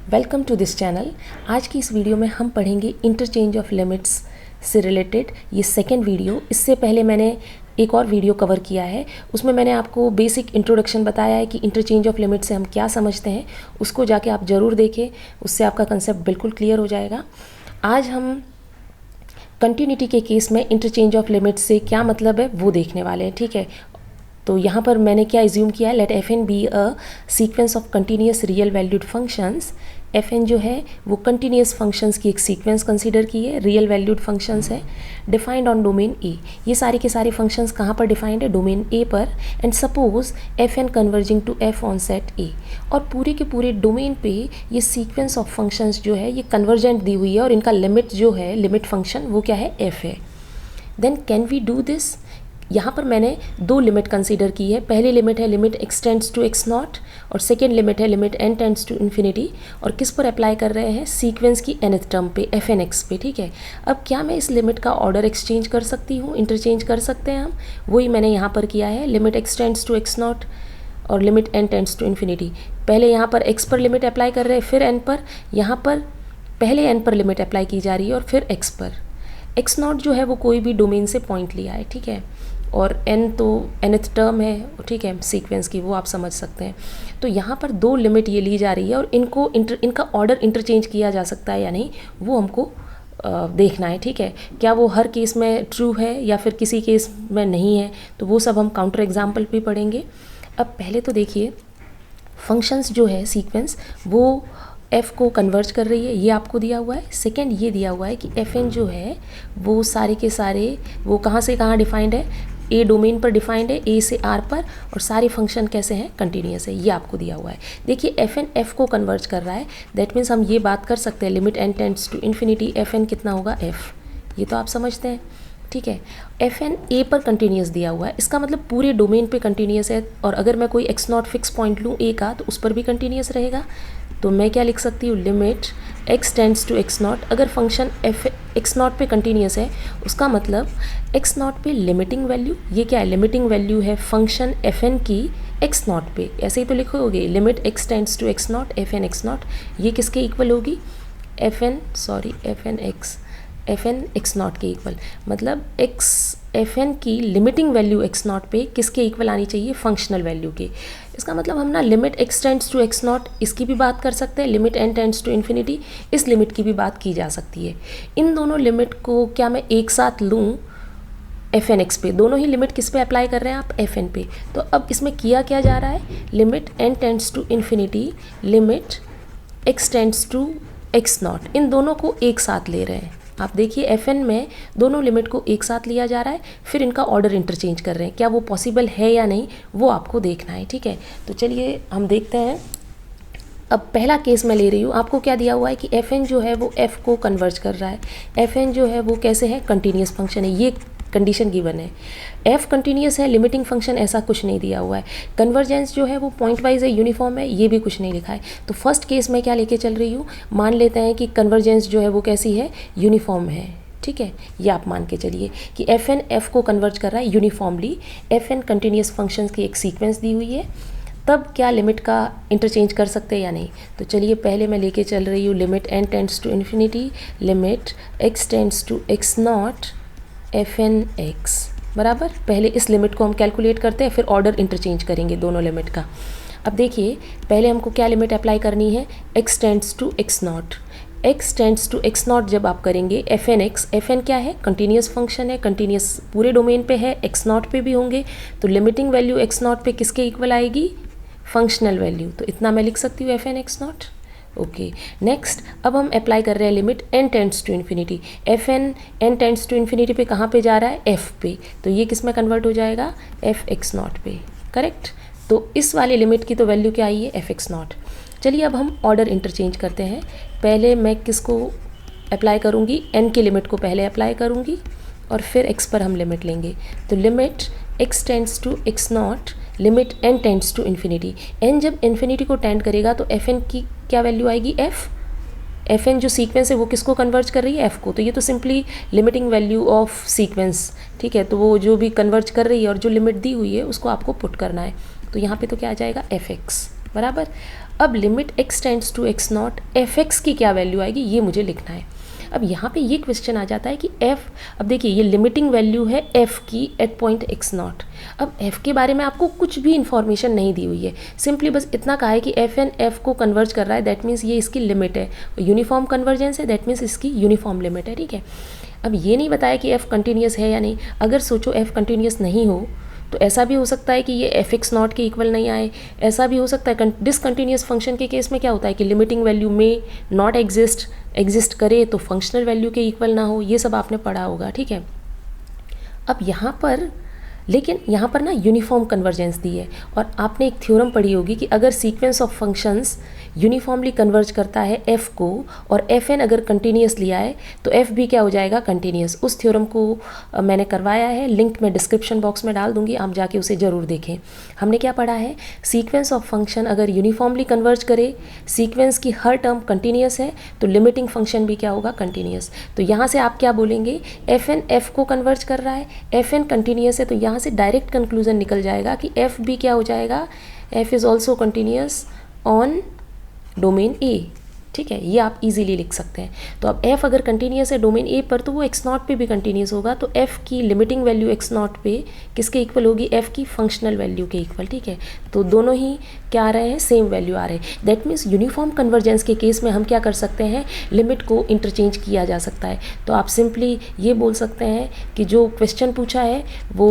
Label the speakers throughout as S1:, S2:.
S1: Welcome to this channel. आज की इस वीडियो में हम पढ़ेंगे इंटरचेंज ऑफ लिमिट्स से रिलेटेड ये सेकेंड वीडियो। इससे पहले मैंने एक और वीडियो कवर किया है, उसमें मैंने आपको बेसिक इंट्रोडक्शन बताया है कि इंटरचेंज ऑफ लिमिट्स से हम क्या समझते हैं। उसको जाके आप ज़रूर देखें, उससे आपका कंसेप्ट बिल्कुल क्लियर हो जाएगा। आज हम कंटिन्यूटी के केस में इंटरचेंज ऑफ लिमिट्स से क्या मतलब है वो देखने वाले हैं, ठीक है। तो यहाँ पर मैंने क्या एज्यूम किया है, let F N be a sequence of continuous real valued functions. F N जो है वो कंटिन्यूस फंक्शंस की एक सीक्वेंस कंसीडर की है, रियल वैल्यूड फंक्शंस है, डिफाइंड ऑन डोमेन ए। ये सारे के सारे फंक्शंस कहाँ पर डिफाइंड है, डोमेन ए पर। And suppose F N converging to F on set A, और पूरे के पूरे डोमेन पे ये सीक्वेंस ऑफ फंक्शंस जो है ये कन्वर्जेंट दी हुई है, और इनका लिमिट जो है, लिमिट फंक्शन वो क्या है, एफ है। Then can we do this. यहाँ पर मैंने दो लिमिट कंसीडर की है। पहली लिमिट है limit x tends to x not, और सेकेंड लिमिट है limit N tends to infinity. और किस पर अप्लाई कर रहे हैं, सीक्वेंस की nth टर्म पे, एफ एन एक्स पे, ठीक है। अब क्या मैं इस लिमिट का ऑर्डर एक्सचेंज कर सकती हूँ, इंटरचेंज कर सकते हैं हम, वही मैंने यहाँ पर किया है। Limit x tends to x not और limit N tends to infinity. पहले यहाँ पर एक्स पर लिमिट अप्लाई कर रहे हैं, फिर एन पर। यहाँ पर पहले एन पर लिमिट अप्लाई की जा रही है और फिर एक्स पर। एक्स नॉट जो है वो कोई भी डोमेन से पॉइंट लिया है, ठीक है, और n तो nth टर्म है, ठीक है, सीक्वेंस की, वो आप समझ सकते हैं। तो यहाँ पर दो लिमिट ये ली जा रही है, और इनका ऑर्डर इंटरचेंज किया जा सकता है या नहीं वो हमको देखना है, ठीक है। क्या वो हर केस में ट्रू है या फिर किसी केस में नहीं है, तो वो सब हम काउंटर एग्जाम्पल भी पढ़ेंगे। अब पहले तो देखिए, फंक्शंस जो है सीक्वेंस वो f को कन्वर्ज कर रही है, ये आपको दिया हुआ है। सेकेंड ये दिया हुआ है कि एफ एन जो है वो सारे के सारे वो कहाँ से कहाँ डिफाइंड है, ए डोमेन पर डिफाइंड है, ए से आर पर, और सारे फंक्शन कैसे हैं, कंटिन्यूस है, ये आपको दिया हुआ है। देखिए एफ एन एफ को कन्वर्ज कर रहा है, दैट मीन्स हम ये बात कर सकते हैं limit N tends to infinity, F N कितना होगा, एफ। ये तो आप समझते हैं, ठीक है। एफ एन ए पर कंटिन्यूस दिया हुआ है, इसका मतलब पूरे डोमेन पे कंटिन्यूस है, और अगर मैं कोई एक्स नॉट फिक्स पॉइंट लूँ ए का, तो उस पर भी कंटिन्यूस रहेगा। तो मैं क्या लिख सकती हूँ, limit x tends to x naught. अगर फंक्शन एफ एक्स नॉट पे कंटिन्यूस है, उसका मतलब एक्स नॉट पे लिमिटिंग वैल्यू, ये क्या है, लिमिटिंग वैल्यू है फंक्शन एफ एन की एक्स नॉट पे। ऐसे ही तो लिखोगे, limit x tends to x naught F N X naught, ये किसके इक्वल होगी, एफ एन एक्स नॉट के इक्वल। मतलब एफ एन की लिमिटिंग वैल्यू एक्स नॉट पे किसके इक्वल आनी चाहिए, फंक्शनल वैल्यू के। इसका मतलब हम ना limit x tends to x naught इसकी भी बात कर सकते हैं, limit N tends to infinity इस लिमिट की भी बात की जा सकती है। इन दोनों लिमिट को क्या मैं एक साथ लूँ एफ एन एक्स पे, दोनों ही लिमिट किस पे अप्लाई कर रहे हैं आप, एफ एन पे। तो अब इसमें किया क्या जा रहा है, limit N tends to infinity, limit x tends to x nought, इन दोनों को एक साथ ले रहे हैं। आप देखिए एफ एन में दोनों लिमिट को एक साथ लिया जा रहा है, फिर इनका ऑर्डर इंटरचेंज कर रहे हैं। क्या वो पॉसिबल है या नहीं वो आपको देखना है, ठीक है। तो चलिए हम देखते हैं। अब पहला केस मैं ले रही हूँ, आपको क्या दिया हुआ है कि एफ एन जो है वो एफ को कन्वर्ज कर रहा है। एफ एन जो है वो कैसे है, कंटिन्यूस फंक्शन है, ये कंडीशन गिवन है। एफ कंटिन्यूस है, लिमिटिंग फंक्शन ऐसा कुछ नहीं दिया हुआ है। कन्वर्जेंस जो है वो पॉइंट वाइज है, यूनिफॉर्म है, ये भी कुछ नहीं लिखा है। तो फर्स्ट केस में क्या लेके चल रही हूँ, मान लेते हैं कि कन्वर्जेंस जो है वो कैसी है, यूनिफॉर्म है, ठीक है। ये आप मान के चलिए कि एफ एन एफ को कन्वर्ज कर रहा है uniformly. F N continuous functions की एक सीक्वेंस दी हुई है, तब क्या लिमिट का इंटरचेंज कर सकते हैं या नहीं। तो चलिए पहले मैं लेके चल रही हूँ limit N tends to infinity, limit x tends to x naught F N X बराबर। पहले इस लिमिट को हम कैलकुलेट करते हैं, फिर ऑर्डर इंटरचेंज करेंगे दोनों लिमिट का। अब देखिए पहले हमको क्या लिमिट अप्लाई करनी है, X tends to x naught. X tends to x naught जब आप करेंगे, F N X, F N क्या है, कंटिन्यूस फंक्शन है, कंटिन्यूस पूरे डोमेन पे है, एक्स नॉट पे भी होंगे, तो लिमिटिंग वैल्यू एक्स नॉट पे किसके इक्वल आएगी, फंक्शनल वैल्यू। तो इतना मैं लिख सकती हूँ F N X naught, okay. Next अब हम अप्लाई कर रहे हैं limit N tends to infinity. F N N tends to infinity पे कहाँ पे जा रहा है, एफ पे, तो ये किस में कन्वर्ट हो जाएगा, एफ एक्स नॉट पे, करेक्ट। तो इस वाले लिमिट की तो वैल्यू क्या आई है, एफ एक्स नॉट। चलिए अब हम ऑर्डर इंटरचेंज करते हैं। पहले मैं किसको अप्लाई करूँगी, एन की लिमिट को पहले अप्लाई करूँगी, और फिर एक्स पर हम लिमिट लेंगे। तो limit x tends to x naught, limit N tends to infinity. N जब इन्फिनिटी को टेंड करेगा तो एफ एन की क्या वैल्यू आएगी, एफ एन जो सीक्वेंस है वो किसको कन्वर्ज कर रही है, एफ को। तो ये तो simply limiting value of sequence, ठीक है। तो वो जो भी कन्वर्ज कर रही है और जो लिमिट दी हुई है उसको आपको पुट करना है। तो यहाँ पे तो क्या आ जाएगा, एफ एक्स, बराबर। अब limit x tends to x naught F X की क्या वैल्यू आएगी ये मुझे लिखना है। अब यहाँ पे ये क्वेश्चन आ जाता है कि f, अब देखिए ये लिमिटिंग वैल्यू है f की एट पॉइंट x नॉट। अब f के बारे में आपको कुछ भी इन्फॉर्मेशन नहीं दी हुई है, सिंपली बस इतना कहा है कि f एन f को कन्वर्ज कर रहा है, दैट मीन्स ये इसकी लिमिट है। यूनिफॉर्म कन्वर्जेंस है, दैट मीन्स इसकी यूनिफॉर्म लिमिट है, ठीक है। अब ये नहीं बताया कि f कंटिन्यूस है या नहीं। अगर सोचो f कंटिन्यूस नहीं हो तो ऐसा भी हो सकता है कि ये एफ एक्स नॉट के इक्वल नहीं आए। ऐसा भी हो सकता है डिसकंटिन्यूस फंक्शन के केस में क्या होता है कि लिमिटिंग वैल्यू में नॉट एग्जिस्ट करे तो फंक्शनल वैल्यू के इक्वल ना हो, ये सब आपने पढ़ा होगा, ठीक है। अब यहाँ पर लेकिन यहाँ पर ना यूनिफॉर्म कन्वर्जेंस दी है, और आपने एक थ्योरम पढ़ी होगी कि अगर sequence of functions uniformly converge करता है f को और एफ एन अगर कंटिन्यूस लिया है तो f भी क्या हो जाएगा, कंटिन्यूस। उस थ्योरम को मैंने करवाया है, लिंक मैं डिस्क्रिप्शन बॉक्स में डाल दूंगी, आप जाके उसे ज़रूर देखें। हमने क्या पढ़ा है, सीक्वेंस ऑफ फंक्शन अगर यूनिफॉर्मली कन्वर्ज करे, सीक्वेंस की हर टर्म कंटिन्यूस है तो लिमिटिंग फंक्शन भी क्या होगा, कंटिन्यूस। तो यहाँ से आप क्या बोलेंगे, एफ एन एफ को कन्वर्ज कर रहा है, एफ एन कंटिन्यूस है, तो यहाँ से डायरेक्ट कंक्लूजन निकल जाएगा कि f भी क्या हो जाएगा, f is also continuous on domain A, ठीक है। ये आप इजीली लिख सकते हैं। तो अब f अगर कंटिन्यूस है डोमेन ए पर तो वो x नॉट पे भी कंटिन्यूस होगा, तो f की लिमिटिंग वैल्यू x नॉट पे किसके इक्वल होगी, f की फंक्शनल वैल्यू के इक्वल, ठीक है। तो दोनों ही क्या आ रहे हैं, सेम वैल्यू आ रहे हैं। दैट मीन्स यूनिफॉर्म कन्वर्जेंस के केस में हम क्या कर सकते हैं, लिमिट को इंटरचेंज किया जा सकता है। तो आप सिंपली ये बोल सकते हैं कि जो क्वेश्चन पूछा है वो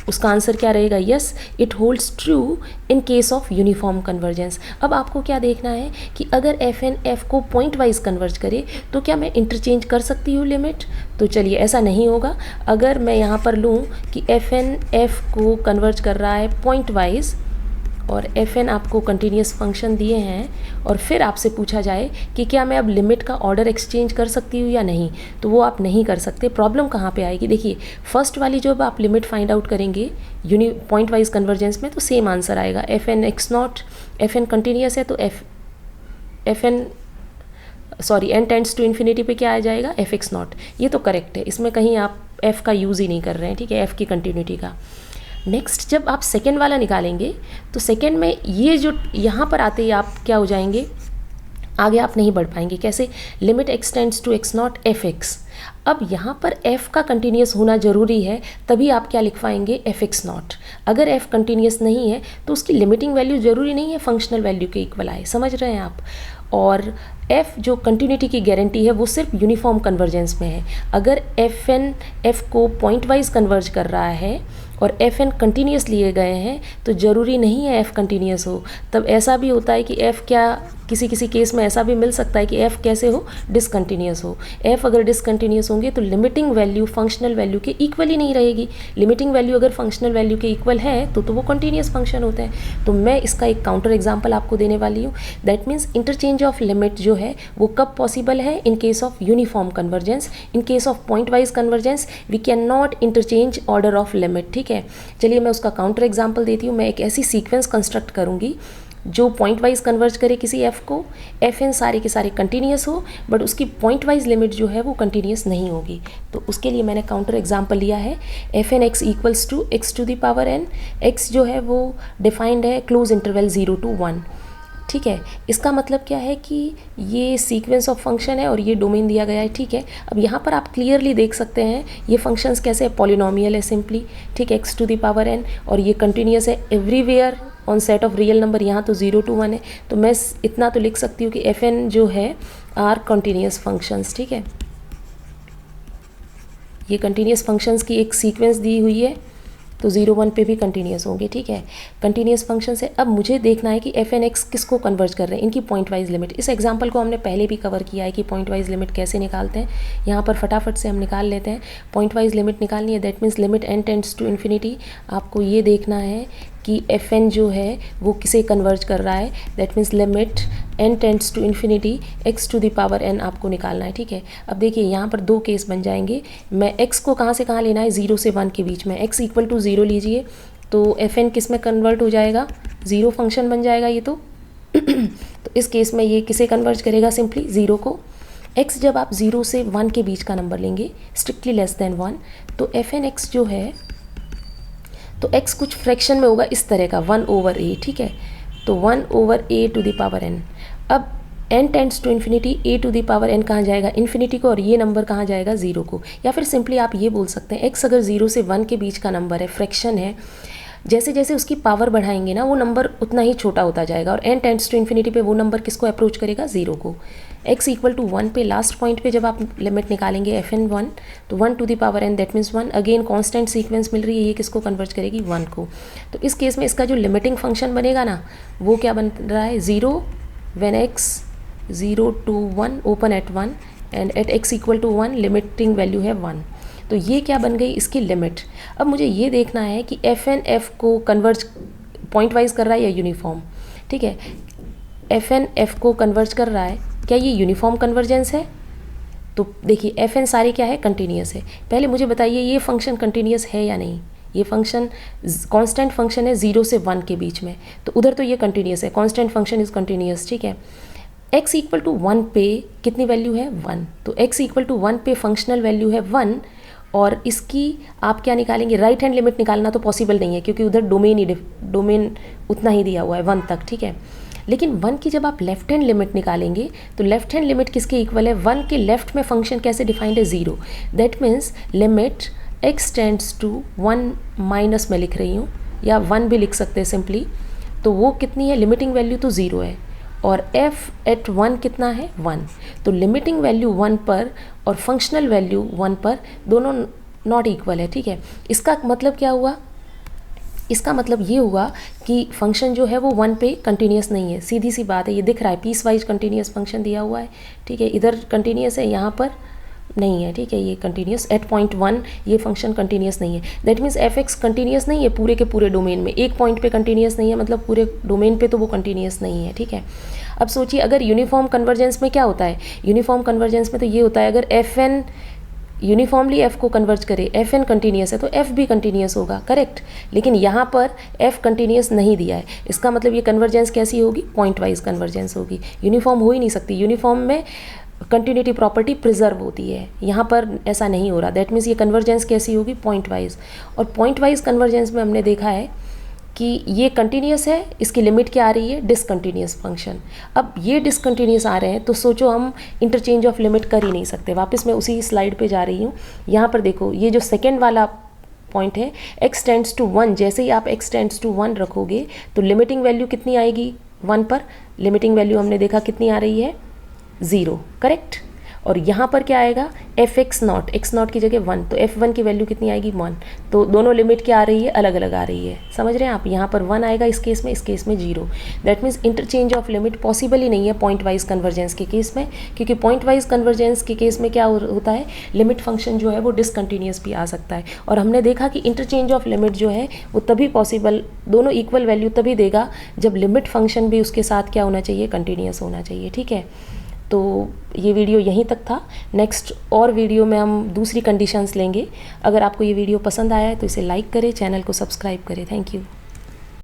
S1: उसका आंसर क्या रहेगा, yes it holds true in case of uniform convergence. अब आपको क्या देखना है कि अगर एफ एन एफ को पॉइंट वाइज कन्वर्ज करे तो क्या मैं इंटरचेंज कर सकती हूँ लिमिट, तो चलिए ऐसा नहीं होगा। अगर मैं यहाँ पर लूँ कि एफ एन एफ को कन्वर्ज कर रहा है पॉइंट वाइज और एफ एन आपको कंटिन्यूस फंक्शन दिए हैं और फिर आपसे पूछा जाए कि क्या मैं अब लिमिट का ऑर्डर एक्सचेंज कर सकती हूँ या नहीं, तो वो आप नहीं कर सकते। प्रॉब्लम कहाँ पे आएगी, देखिए फर्स्ट वाली जब आप लिमिट फाइंड आउट करेंगे पॉइंट वाइज कन्वर्जेंस में तो सेम आंसर आएगा, F N X naught, F N continuous है तो एन टेंड्स टू इन्फिनिटी पे क्या आ जाएगा, एफ एक्स नॉट। ये तो करेक्ट है, इसमें कहीं आप एफ का यूज़ ही नहीं कर रहे हैं, ठीक है, एफ की कंटिन्यूटी का। नेक्स्ट जब आप सेकेंड वाला निकालेंगे तो सेकेंड में ये जो यहाँ पर आते ही आप क्या हो जाएंगे, आगे आप नहीं बढ़ पाएंगे। कैसे, limit x tends to x naught F X. अब यहाँ पर f का कंटिन्यूस होना ज़रूरी है, तभी आप क्या लिख पाएंगे, एफ एक्स नॉट। अगर f कंटिन्यूस नहीं है तो उसकी लिमिटिंग वैल्यू ज़रूरी नहीं है फंक्शनल वैल्यू के इक्वल आए, समझ रहे हैं आप। और f जो कंटिन्यूटी की गारंटी है वो सिर्फ यूनिफॉर्म कन्वर्जेंस में है। अगर एफ एन एफ को पॉइंट वाइज कन्वर्ज कर रहा है और एफ एन कंटिन्यूस लिए गए हैं तो ज़रूरी नहीं है f कंटिन्यूस हो। तब ऐसा भी होता है कि f क्या किसी किसी केस में ऐसा भी मिल सकता है कि f कैसे हो, डिसकंटिन्यूस हो। f अगर डिसकंटिन्यूस होंगे तो लिमिटिंग वैल्यू फंक्शनल वैल्यू के इक्वल ही नहीं रहेगी। लिमिटिंग वैल्यू अगर फंक्शनल वैल्यू के इक्वल है तो वो कंटिन्यूस फंक्शन होते हैं। तो मैं इसका एक काउंटर एग्जाम्पल आपको देने वाली हूँ। That means interchange of limit जो है वो कब पॉसिबल है, in case of uniform convergence. In case of pointwise convergence we can not interchange order of limit, ठीक है। चलिए मैं उसका काउंटर एग्जाम्पल देती हूँ। मैं एक ऐसी सीक्वेंस कंस्ट्रक्ट करूँगी जो पॉइंट वाइज कन्वर्ज करे किसी f को, एफ एन सारे के सारे कंटिन्यूस हो बट उसकी पॉइंट वाइज लिमिट जो है वो कंटिन्यूस नहीं होगी। तो उसके लिए मैंने काउंटर एग्जाम्पल लिया है, F N X equals to X to the power N. X जो है वो डिफाइंड है क्लोज इंटरवल 0 to 1, ठीक है। इसका मतलब क्या है कि ये सीक्वेंस ऑफ फंक्शन है और ये डोमेन दिया गया है, ठीक है। अब यहाँ पर आप क्लियरली देख सकते हैं ये फंक्शंस कैसे है, पॉलिनोमियल है सिंपली, ठीक है, X to the power N, और ये कंटिन्यूस है everywhere on set of real number. यहाँ तो 0 to 1 है, तो मैं इतना तो लिख सकती हूँ कि एफ एन जो है आर कंटिन्यूस फंक्शंस, ठीक है। ये कंटिन्यूस फंक्शंस की एक सीक्वेंस दी हुई है तो 0 1 पे भी कंटिन्यूस होंगे, ठीक है। कंटिन्यूस फंक्शन से अब मुझे देखना है कि एफ एन एक्स किसको कन्वर्ज कर रहे हैं, इनकी पॉइंट वाइज लिमिट। इस एग्जांपल को हमने पहले भी कवर किया है कि पॉइंट वाइज लिमिट कैसे निकालते हैं। यहाँ पर फटाफट से हम निकाल लेते हैं। पॉइंट वाइज लिमिट निकालनी है, that means limit N tends to infinity. आपको ये देखना है कि एफ एन जो है वो किसे कन्वर्ज कर रहा है, that means limit N tends to infinity X to the power N आपको निकालना है, ठीक है। अब देखिए यहाँ पर दो केस बन जाएंगे। मैं एक्स को कहाँ से कहाँ लेना है, 0 से 1 के बीच में। एक्स इक्वल टू 0 लीजिए तो एफ एन किस में कन्वर्ट हो जाएगा, 0 फंक्शन बन जाएगा ये तो। तो इस केस में ये किसे कन्वर्ज करेगा, सिंपली 0 को। एक्स जब आप 0 से 1 के बीच का नंबर लेंगे, स्ट्रिक्टली लेस देन 1, तो एफ एन एक्स जो है तो x कुछ फ्रैक्शन में होगा इस तरह का 1/a, ठीक है। तो 1 over a to the power n। अब n tends to infinity, a to the power n कहाँ जाएगा, इन्फिनिटी को, और ये नंबर कहाँ जाएगा, 0 को। या फिर सिंपली आप ये बोल सकते हैं x अगर 0 से 1 के बीच का नंबर है, फ्रैक्शन है, जैसे जैसे उसकी पावर बढ़ाएंगे ना वो नंबर उतना ही छोटा होता जाएगा, और n टेंड्स टू इन्फिनिटी पे वो नंबर किसको अप्रोच करेगा, 0 को। x इक्वल टू 1 पे लास्ट पॉइंट पे जब आप लिमिट निकालेंगे fn 1, तो 1 to the power n that means 1, again constant sequence मिल रही है, ये किसको कन्वर्ट करेगी, 1 को। तो इस केस में इसका जो लिमिटिंग फंक्शन बनेगा ना वो क्या बन रहा है, 0 when x 0 to 1 open at 1 and at x equal to 1 limiting value है 1। तो ये क्या बन गई, इसकी लिमिट। अब मुझे ये देखना है कि fn f को कन्वर्ज पॉइंट वाइज कर रहा है या यूनिफॉर्म। ठीक है, fn f को कन्वर्ज कर रहा है, क्या ये यूनिफॉर्म कन्वर्जेंस है? तो देखिए fn सारे क्या है, कंटिन्यूस है। पहले मुझे बताइए ये फंक्शन कंटिन्यूस है या नहीं। ये फंक्शन कांस्टेंट फंक्शन है 0 से 1 के बीच में, तो उधर तो ये कंटिन्यूस है, कांस्टेंट फंक्शन इज कंटिन्यूस। ठीक है, x इक्वल टू 1 पे कितनी वैल्यू है, 1। तो x इक्वल टू 1 पे फंक्शनल वैल्यू है 1, और इसकी आप क्या निकालेंगे, राइट हैंड लिमिट निकालना तो पॉसिबल नहीं है क्योंकि उधर डोमेन उतना ही दिया हुआ है 1 तक। ठीक है, लेकिन 1 की जब आप लेफ्ट हैंड लिमिट निकालेंगे तो लेफ्ट हैंड लिमिट किसके इक्वल है, 1 के लेफ्ट में फंक्शन कैसे डिफाइंड है, 0। That means limit x tends to 1 minus, मैं लिख रही हूँ, या 1 भी लिख सकते हैं सिंपली, तो वो कितनी है, लिमिटिंग वैल्यू तो 0 है, और f एट 1 कितना है, 1। तो लिमिटिंग वैल्यू 1 पर और फंक्शनल वैल्यू 1 पर दोनों नॉट इक्वल है। ठीक है, इसका मतलब क्या हुआ, इसका मतलब ये हुआ कि फंक्शन जो है वो 1 पे कंटिन्यूस नहीं है, सीधी सी बात है, ये दिख रहा है, पीस वाइज कंटिन्यूस फंक्शन दिया हुआ है। ठीक है, इधर कंटिन्यूस है, यहाँ पर नहीं है। ठीक है, ये कंटिन्यूस एट पॉइंट 1 ये फंक्शन कंटिन्यूस नहीं है। That means F x continuous नहीं है पूरे के पूरे डोमेन में, एक पॉइंट पे कंटिन्यूस नहीं है, मतलब पूरे डोमेन पे तो वो कंटिन्यूस नहीं है। ठीक है, अब सोचिए अगर यूनिफॉर्म कन्वर्जेंस में क्या होता है, यूनिफॉर्म कन्वर्जेंस में तो ये होता है अगर एफ एन यूनिफॉर्मली एफ को कन्वर्ज करे, एफ एन कंटिन्यूस है तो एफ भी कंटिन्यूस होगा, करेक्ट। लेकिन यहाँ पर एफ कंटिन्यूस नहीं दिया है, इसका मतलब ये कन्वर्जेंस कैसी होगी, पॉइंट वाइज कन्वर्जेंस होगी, यूनिफॉर्म हो ही नहीं सकती। यूनिफॉर्म में कंटिन्यूटी प्रॉपर्टी प्रिजर्व होती है, यहाँ पर ऐसा नहीं हो रहा। दैट मीन्स ये कन्वर्जेंस कैसी होगी, पॉइंट वाइज। और पॉइंट वाइज कन्वर्जेंस में हमने देखा है कि ये कंटिन्यूस है, इसकी लिमिट क्या आ रही है, डिसकंटिन्यूस फंक्शन। अब ये डिसकंटिन्यूस आ रहे हैं तो सोचो हम इंटरचेंज ऑफ लिमिट कर ही नहीं सकते। वापस मैं उसी स्लाइड पे जा रही हूँ, यहाँ पर देखो ये जो सेकेंड वाला पॉइंट है x टेंड्स टू 1, जैसे ही आप x टेंड्स टू 1 रखोगे तो लिमिटिंग वैल्यू कितनी आएगी 1 पर, लिमिटिंग वैल्यू हमने देखा कितनी आ रही है 0, करेक्ट। और यहाँ पर क्या आएगा F X naught, x not की जगह 1, तो f1 की वैल्यू कितनी आएगी 1। तो दोनों लिमिट क्या आ रही है, अलग अलग आ रही है, समझ रहे हैं आप। यहाँ पर 1 आएगा इस केस में 0। That means interchange of limit possible ही नहीं है पॉइंट वाइज कन्वर्जेंस के केस में, क्योंकि पॉइंट वाइज कन्वर्जेंस के केस में क्या होता है, लिमिट फंक्शन जो है वो डिसकंटिन्यूस भी आ सकता है। और हमने देखा कि इंटरचेंज ऑफ लिमिट जो है वो तभी पॉसिबल, दोनों इक्वल वैल्यू तभी देगा जब लिमिट फंक्शन भी उसके साथ क्या होना चाहिए, कंटिन्यूस होना चाहिए। ठीक है, तो ये वीडियो यहीं तक था। नेक्स्ट और वीडियो में हम दूसरी कंडीशंस लेंगे। अगर आपको ये वीडियो पसंद आया है तो इसे लाइक करें, चैनल को सब्सक्राइब करें। Thank you.